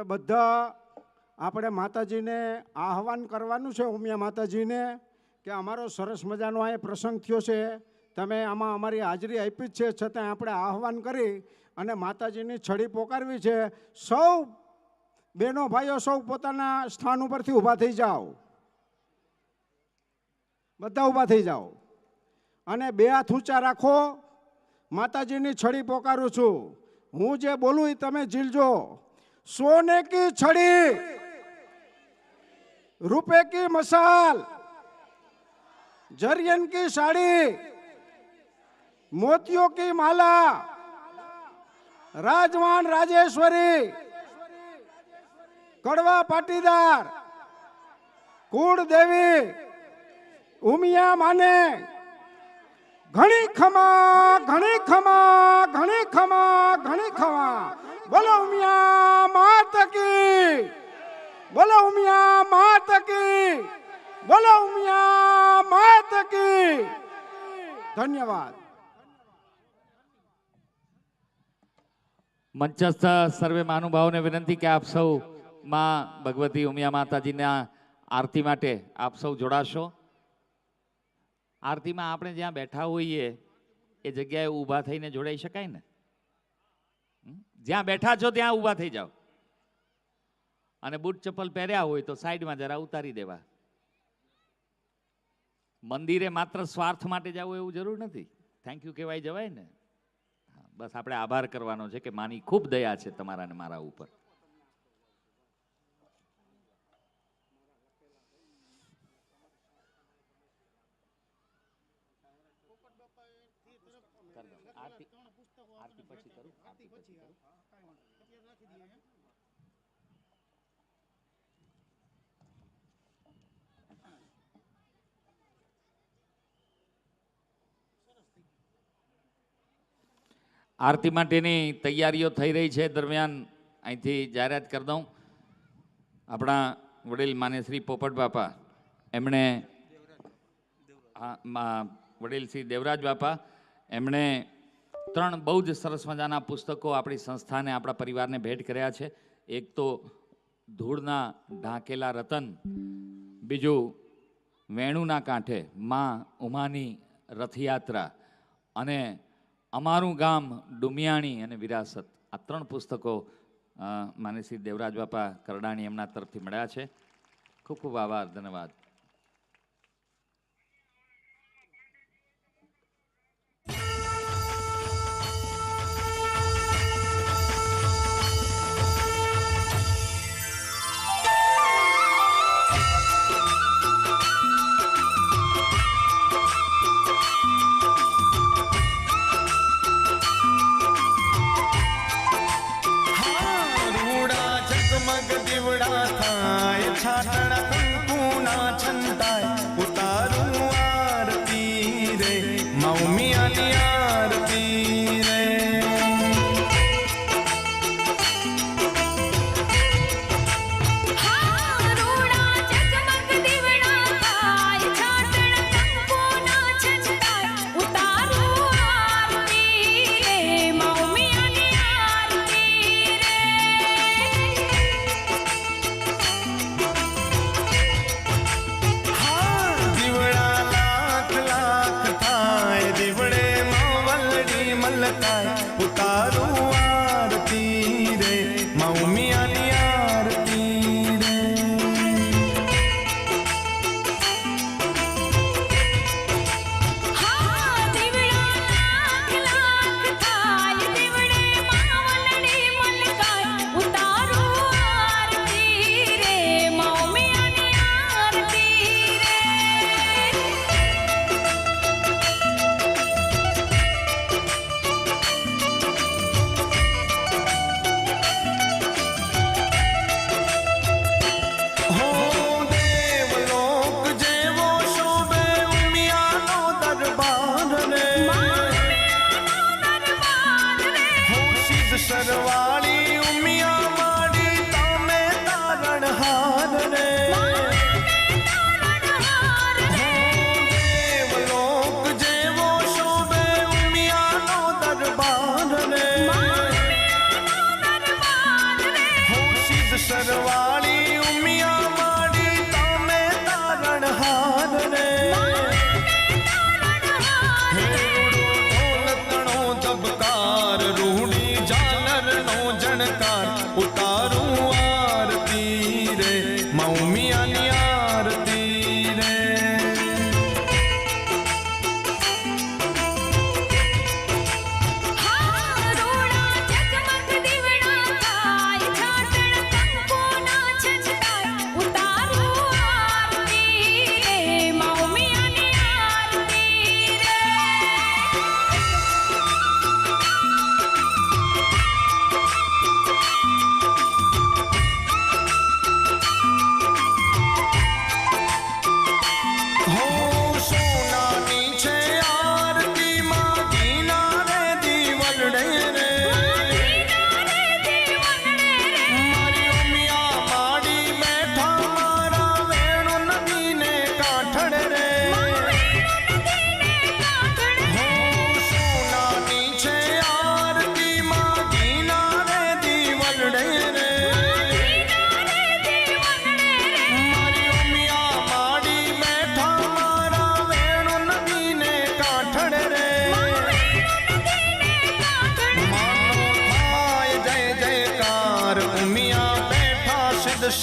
હવે બધા આપણે માતાજીને આહવાન કરવાનું છે, ઉમિયા માતાજીને, કે અમારો સરસ મજાનો આ પ્રસંગ થયો છે, તમે આમાં અમારી હાજરી આપી જ છે, છતાં આપણે આહવાન કરી અને માતાજીની છડી પોકારવી છે. સૌ બહેનો ભાઈઓ સૌ પોતાના સ્થાન ઉપરથી ઊભા થઈ જાઓ, બધા ઊભા થઈ જાઓ અને બે હાથ ઊંચા રાખો. માતાજીની છડી પોકારું છું, હું જે બોલું એ તમે ઝીલજો. सोने की छड़ी, रुपए की मसाल, जरियन की साड़ी, मोतियों की माला, राजवान राजेश्वरी, कड़वा पाटीदार, कूड़ देवी, उमिया माने, घणी खमा घणी खमा घणी खमा घणी खमा. बोलो उमिया मात की, बोलो उमिया मात की, बोलो उमिया मात की. धन्यवाद. મંચસ્થ સર્વે મહાનુભાવોને વિનંતી કે આપ સૌ માં ભગવતી ઉમિયા માતાજીના આરતી માટે આપ સૌ જોડાશો. આરતીમાં આપણે જ્યાં બેઠા હોઈએ એ જગ્યાએ ઊભા થઈને જોડાઈ શકાય ને? જ્યાં બેઠા છો ત્યાં ઊભા થઈ જાઓ, અને બૂટ ચપ્પલ પહેર્યા હોય તો સાઈડમાં જરા ઉતારી દેવા. મંદિરે માત્ર સ્વાર્થ માટે જવું એવું જરૂર નથી, થેન્ક યુ કહેવાય જવાય ને. બસ આપણે આભાર કરવાનો છે કે માની ખૂબ દયા છે તમારા ને મારા ઉપર. આરતી માટેની તૈયારીઓ થઈ રહી છે. દરમિયાન અહીંથી જાહેરાત કરી દઉં, આપણા વડીલ માન્ય શ્રી પોપટ બાપા, એમણે વડીલ શ્રી દેવરાજ બાપા, એમણે 3 બહુ જ સરસ મજાના પુસ્તકો આપણી સંસ્થાને, આપણા પરિવારને ભેટ કર્યા છે. એક તો ધૂળના ઢાંકેલા રતન, બીજું વેણુના કાંઠે માં ઉમાની રથયાત્રા, અને અમારું ગામ ડુમિયાણી અને વિરાસત. આ 3 પુસ્તકો માન્ય શ્રી દેવરાજ બાપા કરડાણી એમના તરફથી મળ્યા છે. ખૂબ ખૂબ આભાર, ધન્યવાદ.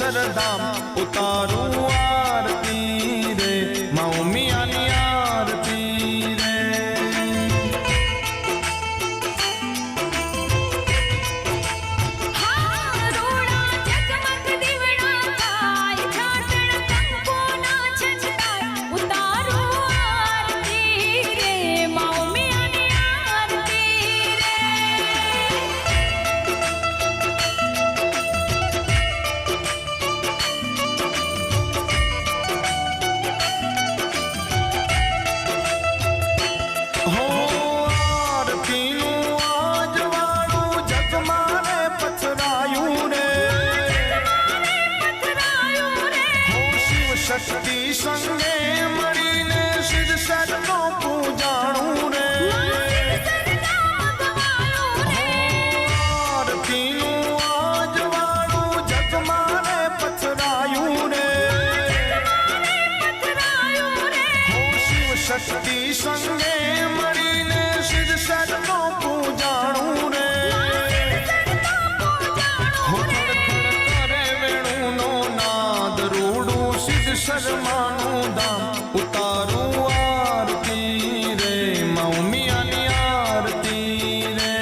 શરધામ ઉતારું આરતી રે મા ઉમિયાની આરતી રે શક્તિ સંગે મળીને સિદ્ધ સદનો પૂજાણું રે આરતીનું આજવાળું જગમાને પથરાયું રે શિવ શક્તિ સંગે મળીને સિદ્ધ સદનો પૂજાણું રે કરે વેણુનો નાદ રૂડું સિદ્ધ શર્માનું દામ ઉતારું આરતી રે મા ઉમિયાની આરતી રે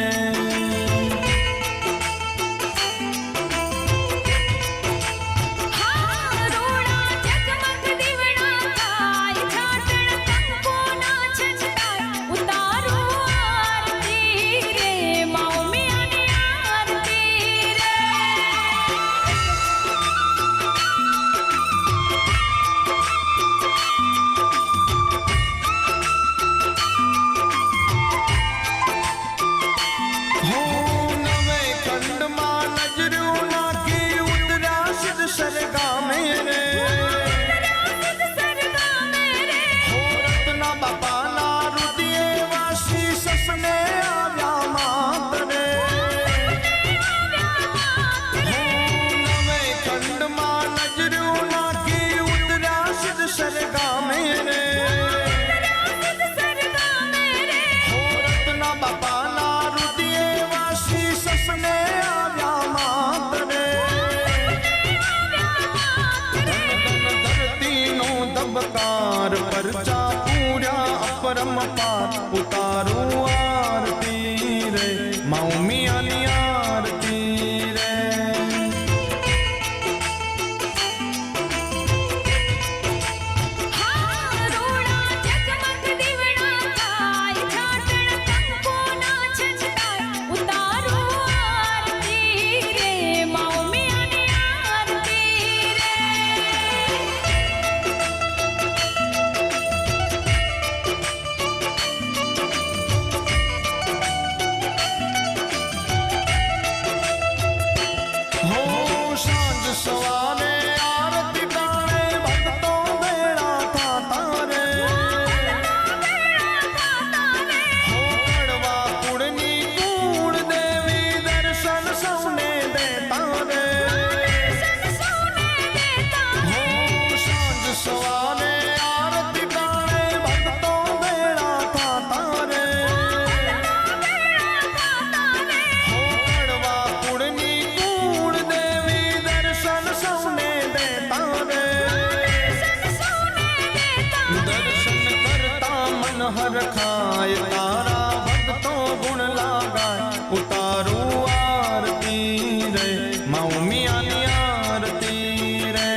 પરચા પૂર્યા અપરંપાર ઉતારું આરતી રે મા ઉમિયાની આરતી રે સવારે આરતી ટાણે ભક્તો ભેળા થાતા રે કડવા કુળની કુળ દેવી દર્શન સૌને દેતા રે સાંજ સવારે આરતી ટાણે ભક્તો ભેળા થાતા રે કડવા કુળની કુળ દેવી સૌને દેતા રે દર્શન કરતા મન હરખાય તારા ભક્તો ગુણ લાગાય ઉતારું આરતી રે મા ઉમિયાની આરતી રે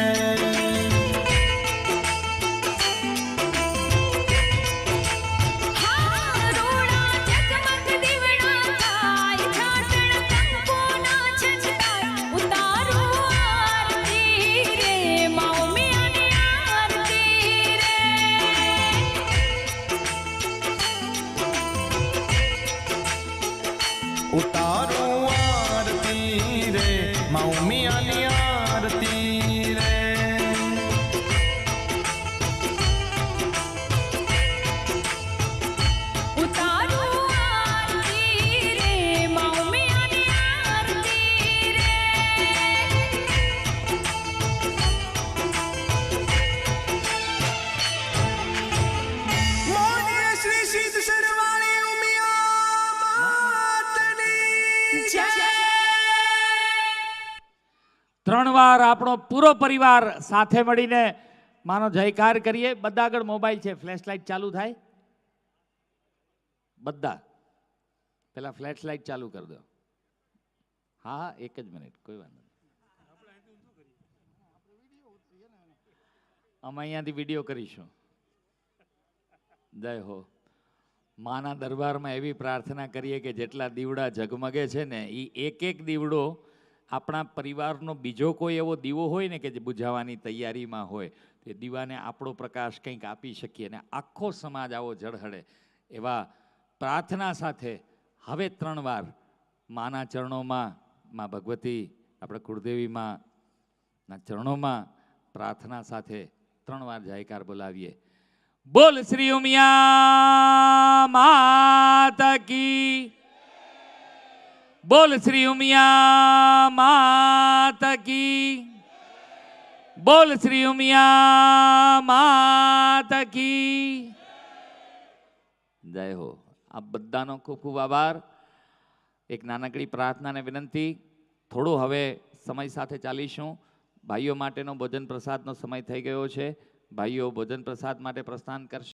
3 વાર આપણો પૂરો પરિવાર સાથે મળીને માનો જયકાર કરીએ. બધા આગળ મોબાઈલ છે, ફ્લેશ લાઇટ ચાલુ થાય બધા. પેલા ફ્લેશ લાઇટ ચાલુ કરી દો. હા હા, એક જ મિનિટ, કોઈ વાંધો નહીં. અમે અહીંયાથી વિડીયો કરીશું. જય હો. માના દરબારમાં એવી પ્રાર્થના કરીએ કે જેટલા દીવડા ઝગમગે છે ને એ એક એક દીવડો આપણા પરિવારનો બીજો કોઈ એવો દીવો હોય ને કે જે બુઝાવવાની તૈયારીમાં હોય, તે દીવાને આપણો પ્રકાશ કંઈક આપી શકીએ અને આખો સમાજ આવો ઝળહળે એવા પ્રાર્થના સાથે હવે 3 વાર માના ચરણોમાં, મા ભગવતી આપણે કુળદેવી માના ચરણોમાં પ્રાર્થના સાથે 3 વાર જયકાર બોલાવીએ. બોલ શ્રી ઉમિયા માતા કી, બોલ શ્રી ઉમિયા માતા કી, બોલ શ્રી ઉમિયા માતા કી જય હો. આ બધાનો ખૂબ ખૂબ આભાર. એક નાનકડી પ્રાર્થના અને વિનંતી. થોડું હવે સમય સાથે ચાલીશું. ભાઈઓ માટેનો ભોજન પ્રસાદનો સમય થઈ ગયો છે. ભાઈઓ ભોજન પ્રસાદ માટે પ્રસ્થાન કરશે.